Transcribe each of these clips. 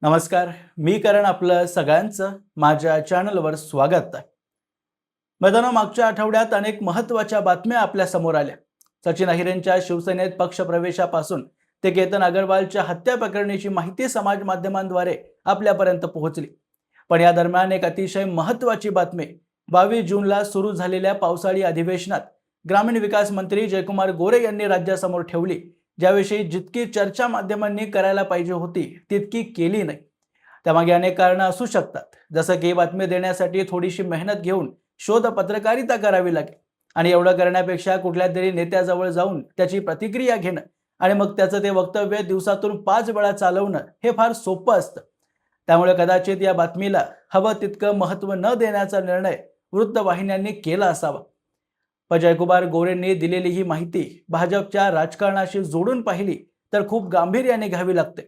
नमस्कार. मी करण आपलं सगळ्यांचं माझ्या चॅनलवर स्वागत आहे. मैदाना मागच्या आठवड्यात अनेक महत्त्वाच्या बातम्या आपल्या समोर आल्या. सचिन अहिरेंच्या शिवसेनेत पक्षप्रवेशापासून ते केतन अग्रवालच्या हत्या प्रकरणीची माहिती समाज माध्यमांद्वारे आपल्यापर्यंत पोहोचली. पण या दरम्यान एक अतिशय महत्त्वाची बातमी 22 जूनला सुरू झालेल्या पावसाळी अधिवेशनात ग्रामीण विकास मंत्री जयकुमार गोरे यांनी राज्यासमोर ठेवली, ज्याविषयी जितकी चर्चा माध्यमांनी करायला पाहिजे होती तितकी केली नाही. त्यामागे अनेक कारणं असू शकतात, जसं की बातमी देण्यासाठी थोडीशी मेहनत घेऊन शोध पत्रकारिता करावी लागेल आणि एवढं करण्यापेक्षा कुठल्या तरी नेत्याजवळ जाऊन त्याची प्रतिक्रिया घेणं आणि मग त्याचं ते वक्तव्य दिवसातून 5 वेळा चालवणं हे फार सोपं असतं. त्यामुळे कदाचित या बातमीला हवं तितकं महत्त्व न देण्याचा निर्णय वृत्तवाहिन्यांनी केला असावा. पण जयकुमार गोरेंनी दिलेली ही माहिती भाजपच्या राजकारणाशी जोडून पाहिली तर खूप गांभीर्याने घ्यावी लागते.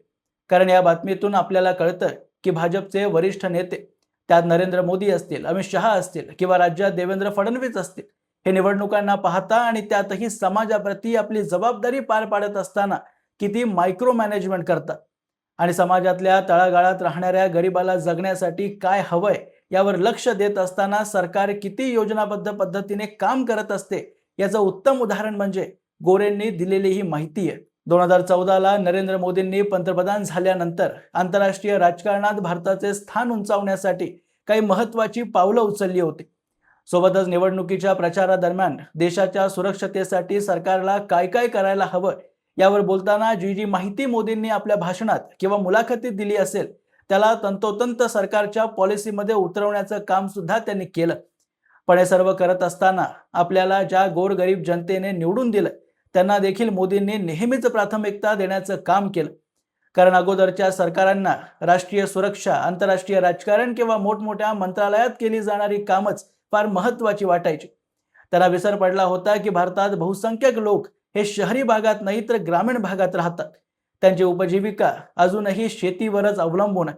कारण या बातमीतून आपल्याला कळतं की भाजपचे वरिष्ठ नेते, त्यात नरेंद्र मोदी असतील, अमित शहा असतील किंवा राज्यात देवेंद्र फडणवीस असतील, हे निवडणुकांना पाहता आणि त्यातही समाजाप्रती आपली जबाबदारी पार पाडत असताना किती मायक्रो मॅनेजमेंट करतात आणि समाजातल्या तळागाळात राहणाऱ्या गरिबाला जगण्यासाठी काय हवंय यावर लक्ष देत असताना सरकार किती योजनाबद्ध पद्धतीने काम करत असते याचं उत्तम उदाहरण म्हणजे गोरेंनी दिलेली ही माहिती आहे. 2014ला नरेंद्र मोदींनी पंतप्रधान झाल्यानंतर आंतरराष्ट्रीय राजकारणात भारताचे स्थान उंचावण्यासाठी काही महत्त्वाची पावलं उचलली होती. सोबतच निवडणुकीच्या प्रचारादरम्यान देशाच्या सुरक्षतेसाठी सरकारला काय काय करायला हवं यावर बोलताना जी माहिती मोदींनी आपल्या भाषणात किंवा मुलाखतीत दिली असेल त्याला तंतोतंत सरकारच्या पॉलिसीमध्ये उतरवण्याचं काम सुद्धा त्यांनी केलं. पण हे सर्व करत असताना आपल्याला ज्या गोरगरीब जनतेने निवडून दिलं त्यांना देखील मोदींनी नेहमीच प्राथमिकता देण्याचं काम केलं. कारण अगोदरच्या सरकारांना राष्ट्रीय सुरक्षा, आंतरराष्ट्रीय राजकारण किंवा मोठमोठ्या मंत्रालयात केली जाणारी कामच फार महत्त्वाची वाटायची. त्यांना विसर पडला होता की भारतात बहुसंख्यक लोक हे शहरी भागात नाही तर ग्रामीण भागात राहतात. त्यांची उपजीविका अजूनही शेतीवरच अवलंबून आहे.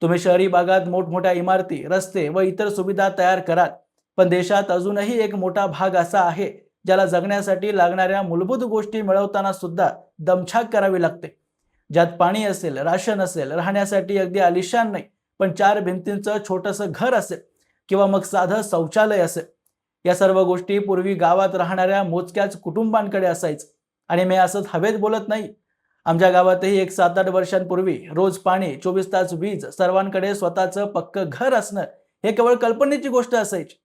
तुम्ही शहरी भागात मोठमोठ्या इमारती, रस्ते व इतर सुविधा तयार कराल, पण देशात अजूनही एक मोठा भाग असा आहे ज्याला जगण्यासाठी लागणाऱ्या मूलभूत गोष्टी मिळवताना सुद्धा दमछाक करावी लागते. ज्यात पाणी असेल, राशन असेल, राहण्यासाठी अगदी आलिशान नाही पण 4 भिंतींचं छोटंसं घर असेल किंवा मग साधं शौचालय असेल. या सर्व गोष्टी पूर्वी गावात राहणाऱ्या मोजक्याच कुटुंबांकडे असायचं. आणि मी असंच हवेत बोलत नाही. आमच्या गावातही एक 7-8 वर्षांपूर्वी रोज पाणी, 24 तास वीज, सर्वांकडे स्वतःचं पक्क घर असणं हे केवळ कल्पनेची गोष्ट असायची.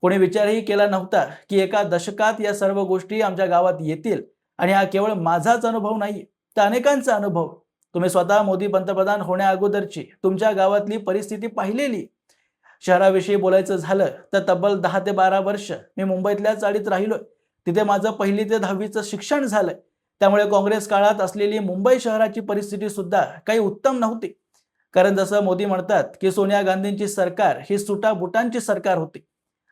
कोणी विचारही केला नव्हता की एका दशकात या सर्व गोष्टी आमच्या गावात येतील. आणि हा केवळ माझाच अनुभव नाही तर अनेकांचा अनुभव. तुम्ही स्वतः मोदी पंतप्रधान होण्या अगोदरची तुमच्या गावातली परिस्थिती पाहिलेली. शहराविषयी बोलायचं झालं तर तब्बल 10 ते 12 वर्ष मी मुंबईतल्या चाळीत राहिलोय. तिथे माझं 1ली ते 10वीचं शिक्षण झालंय. त्यामुळे काँग्रेस काळात असलेली मुंबई शहराची परिस्थिती सुद्धा काही उत्तम नव्हती. कारण जसं मोदी म्हणतात की सोनिया गांधींची सरकार ही सुटाबुटांची सरकार होती.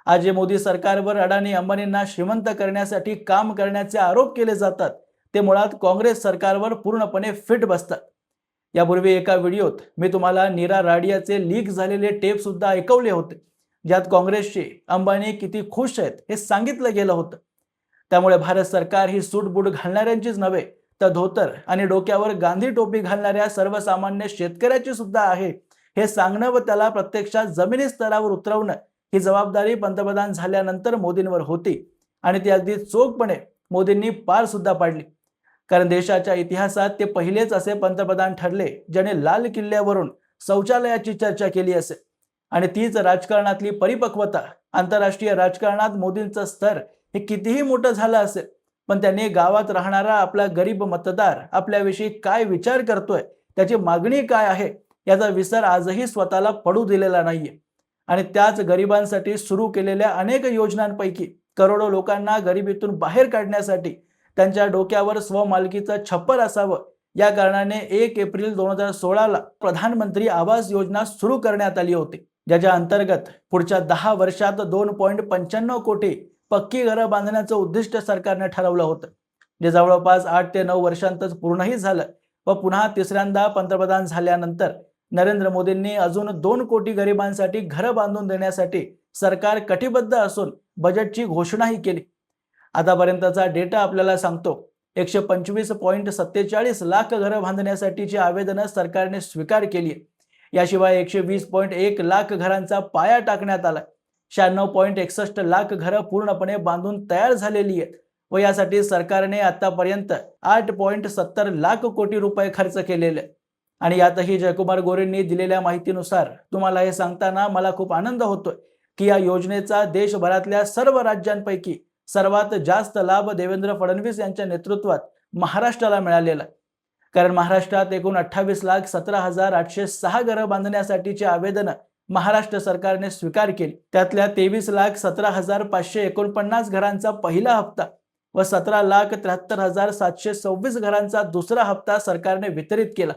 आज जे मोदी सरकारवर अडाणी अंबानींना श्रीमंत करण्यासाठी काम करण्याचे आरोप केले जातात ते मुळात काँग्रेस सरकारवर पूर्णपणे फिट बसतात. यापूर्वी एका व्हिडिओत मी तुम्हाला नीरा राडियाचे लीक झालेले टेप सुद्धा ऐकवले होते, ज्यात काँग्रेसचे अंबानी किती खुश आहेत हे सांगितलं गेलं होतं. त्यामुळे भारत सरकार ही सूटबूट घालणाऱ्यांचीच नव्हे तर धोतर आणि डोक्यावर गांधी टोपी घालणाऱ्या सर्वसामान्य शेतकऱ्याची सुद्धा आहे हे सांगणं व त्याला प्रत्यक्षात जमिनी स्तरावर उतरवणं ही जबाबदारी पंतप्रधान झाल्यानंतर मोदींवर होती. आणि ती अगदी चोखपणे मोदींनी पार सुद्धा पाडली. कारण देशाच्या इतिहासात ते पहिलेच असे पंतप्रधान ठरले ज्याने लाल किल्ल्यावरून शौचालयाची चर्चा केली असेल. आणि तीच राजकारणातली परिपक्वता. आंतरराष्ट्रीय राजकारणात मोदींचं स्तर हे कितीही मोठं झालं असेल पण त्यांनी गावात राहणारा आपला गरीब मतदार आपल्याविषयी काय विचार करतोय, त्याची मागणी काय आहे याचा विसर आजही स्वतःला पडू दिलेला नाहीये. आणि त्याच गरिबांसाठी सुरू केलेल्या अनेक योजनांपैकी करोडो लोकांना गरिबीतून बाहेर काढण्यासाठी त्यांच्या डोक्यावर स्वमालकीचं छप्पर असावं या कारणाने 1 एप्रिल 2016ला प्रधानमंत्री आवास योजना सुरू करण्यात आली होती, ज्याच्या अंतर्गत पुढच्या 10 वर्षात 2.95 कोटी पक्की घरं बांधण्याचं उद्दिष्ट सरकारने ठरवलं होतं, जे जवळपास 8 ते 9 वर्षांतच पूर्णही झालं. व पुन्हा तिसऱ्यांदा पंतप्रधान झाल्यानंतर नरेंद्र मोदींनी अजून 2 कोटी गरिबांसाठी घरं बांधून देण्यासाठी सरकार कटिबद्ध असून बजेटची घोषणाही केली. आतापर्यंतचा डेटा आपल्याला सांगतो 125.47 लाख घरं बांधण्यासाठीची आवेदनं सरकारने स्वीकार केली आहे. याशिवाय 120.1 लाख घरांचा पाया टाकण्यात आला. 96.61 लाख घरं पूर्णपणे बांधून तयार झालेली आहेत व यासाठी सरकारने आतापर्यंत 8.70 लाख कोटी रुपये खर्च केलेले. आणि यातही जयकुमार गोरेंनी दिलेल्या माहितीनुसार तुम्हाला हे सांगताना मला खूप आनंद होतोय की या योजनेचा देशभरातल्या सर्व राज्यांपैकी सर्वात जास्त लाभ देवेंद्र फडणवीस यांच्या नेतृत्वात महाराष्ट्राला मिळालेला. कारण महाराष्ट्रात एकूण 28,17,806 घरं बांधण्यासाठीची आवेदनं महाराष्ट्र सरकारने स्वीकार केली. त्यातल्या 23,17,549 घरांचा पहिला हप्ता व 17,73,726 घरांचा दुसरा हप्ता सरकारने वितरित केला.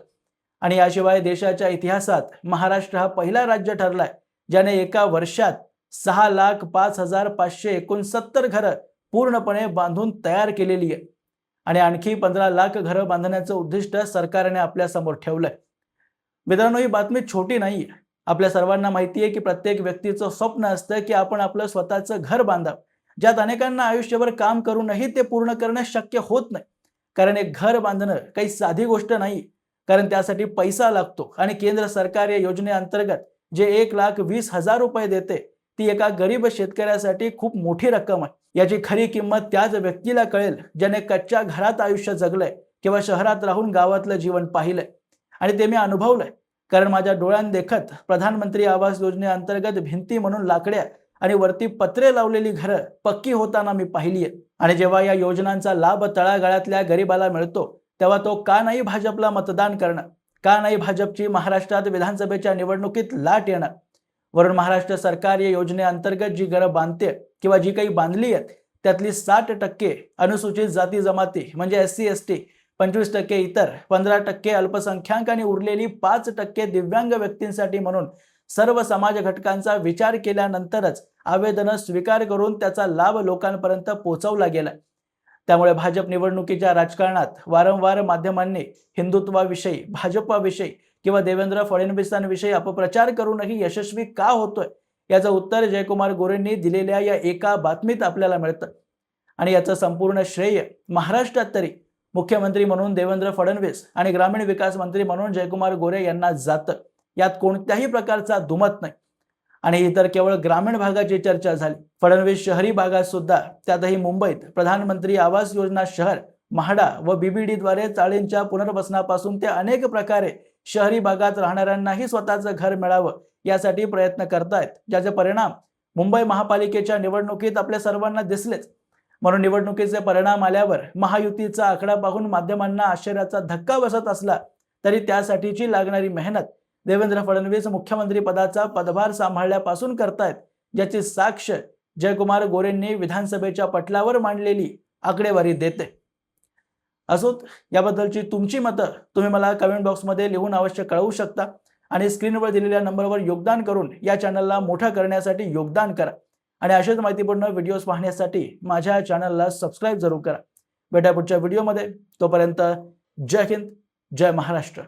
आणि याशिवाय देशाच्या इतिहासात महाराष्ट्र हा पहिला राज्य ठरलाय ज्याने एका वर्षात 6,05,569 घरं पूर्णपणे बांधून तयार केलेली आहे. आणि आणखी 15 लाख घरं बांधण्याचं उद्दिष्ट सरकारने आपल्या समोर ठेवलंय. मित्रांनो, ही बातमी छोटी नाहीये. आपल्या सर्वांना माहिती आहे की प्रत्येक व्यक्तीचं स्वप्न असतं की आपण आपलं स्वतःचं घर बांधावं, ज्यात अनेकांना आयुष्यभर काम करूनही ते पूर्ण करणं शक्य होत नाही. कारण एक घर बांधणं काही साधी गोष्ट नाही, कारण त्यासाठी पैसा लागतो. आणि केंद्र सरकार या योजनेअंतर्गत जे 1,20,000 रुपये देते ती एका गरीब शेतकऱ्यासाठी खूप मोठी रक्कम आहे. याची खरी किंमत त्याच व्यक्तीला कळेल ज्याने कच्च्या घरात आयुष्य जगलंय किंवा शहरात राहून गावातलं जीवन पाहिलंय. आणि ते मी अनुभवलंय, कारण माझ्या डोळ्यांदेखत प्रधानमंत्री आवास योजनेअंतर्गत भिंती म्हणून लाकड्या आणि वरती पत्रे लावलेली घरं पक्की होताना मी पाहिली आहे. आणि जेव्हा या योजनांचा लाभ तळागाळातल्या गरीबाला मिळतो तेव्हा तो का नाही भाजपला मतदान करणार, का नाही भाजपची महाराष्ट्रात विधानसभेच्या निवडणुकीत लाट येणार. वरून महाराष्ट्र सरकार या योजनेअंतर्गत जी घरं बांधते किंवा जी काही बांधली आहेत त्यातली 60% अनुसूचित जाती जमाती म्हणजे SC ST, 25% इतर, 15% अल्पसंख्याक आणि उरलेली 5% दिव्यांग व्यक्तींसाठी म्हणून सर्व समाज घटकांचा विचार केल्यानंतरच आवेदनं स्वीकार करून त्याचा लाभ लोकांपर्यंत पोहोचवला गेला. त्यामुळे भाजप निवडणुकीच्या राजकारणात वारंवार माध्यमांनी हिंदुत्वाविषयी, भाजपाविषयी किंवा देवेंद्र फडणवीसांविषयी अपप्रचार करूनही यशस्वी का होतोय याचं उत्तर जयकुमार गोरेंनी दिलेल्या या एका बातमीत आपल्याला मिळतं. आणि याचं संपूर्ण श्रेय महाराष्ट्रात तरी मुख्यमंत्री म्हणून देवेंद्र फडणवीस आणि ग्रामीण विकास मंत्री म्हणून जयकुमार गोरे यांना जातं. यात कोणत्याही प्रकारचा दुमत नाही. आणि ही तर केवळ ग्रामीण भागाची चर्चा झाली. फडणवीस शहरी भागात सुद्धा, त्यातही मुंबईत प्रधानमंत्री आवास योजना शहर, म्हाडा व BBDद्वारे चाळींच्या पुनर्वसनापासून ते अनेक प्रकारे शहरी भागात राहणाऱ्यांनाही स्वतःचं घर मिळावं यासाठी प्रयत्न करतायत, ज्याचे परिणाम मुंबई महापालिकेच्या निवडणुकीत आपल्या सर्वांना दिसलेच. म्हणून निवडणुकीचे परिणाम आल्यावर महायुतीचा आकडा पाहून माध्यमांना आश्चर्याचा धक्का बसत असला तरी त्यासाठीची लागणारी मेहनत देवेंद्र फडणवीस मुख्यमंत्री पदाचा पदभार सांभाळल्यापासून करतायत, ज्याची साक्ष जयकुमार गोरेंनी विधानसभेच्या पटलावर मांडलेली आकडेवारी देते. असोत, याबद्दलची तुमची मतं तुम्ही मला कमेंट बॉक्समध्ये लिहून अवश्य कळवू शकता. आणि स्क्रीनवर दिलेल्या नंबरवर योगदान करून या चॅनलला मोठा करण्यासाठी योगदान करा. आणि अशाच माहितीपूर्ण व्हिडिओज पाहण्यासाठी माझ्या चॅनलला सबस्क्राईब जरूर करा. भेटा पुढच्या व्हिडिओमध्ये. तोपर्यंत जय हिंद, जय महाराष्ट्र.